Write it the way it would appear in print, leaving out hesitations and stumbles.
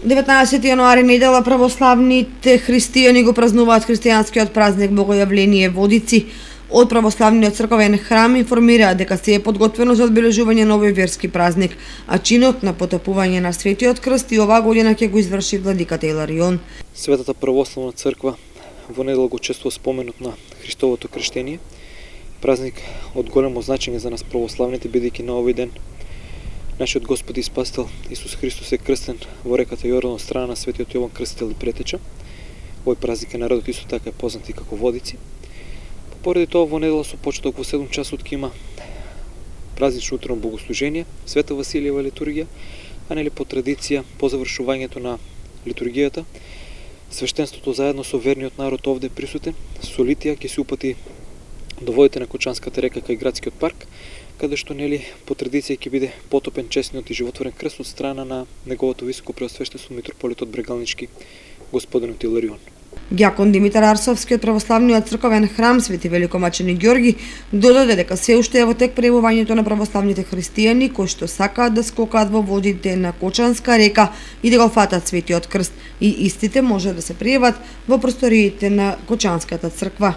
19 јануари недела православните христијани го празнуваат христијанскиот празник Богојавление Водици. Од православниот црковен храм информираа дека се е подготвено за одбележување на овој верски празник, а чинот на потопување на Светиот крст и оваа година ќе го изврши владиката Иларион. Светата православна црква во недела го чествува споменот на Христовото крштение, празник од големо значење за нас православните, бидејќи на овој ден нашиот Господ и Спасител Исус Христос е крстен во реката Јордан од страна на светиот Јован Крстител и Претеча. Овој празник е народот исто така е познат и како Водици. Поради тоа во недела со почеток во 7 часот ќе има празнично утрено богослужение, Света Василиева литургија, а нели по традиција по завршувањето на литургијата свештенството заедно со верниот народ овде присутен со литија ќе се упати до водите на Кочанската река кај градскиот парк, каде што нели по традиција ќе биде потопен честниот и животворен крст од страна на неговото високо преосвештество митрополитот Брегалнички господинот Иларион. Ѓакон Димитар Арсовски од православниот црковен храм Свети Великомаченик Ѓорги додаде дека се уште е во тек пријавувањето на православните христијани кои што сакаат да скокаат во водите на Кочанска река и да го фатат Светиот крст, и истите може да се пријават во просториите на Кочанската црква.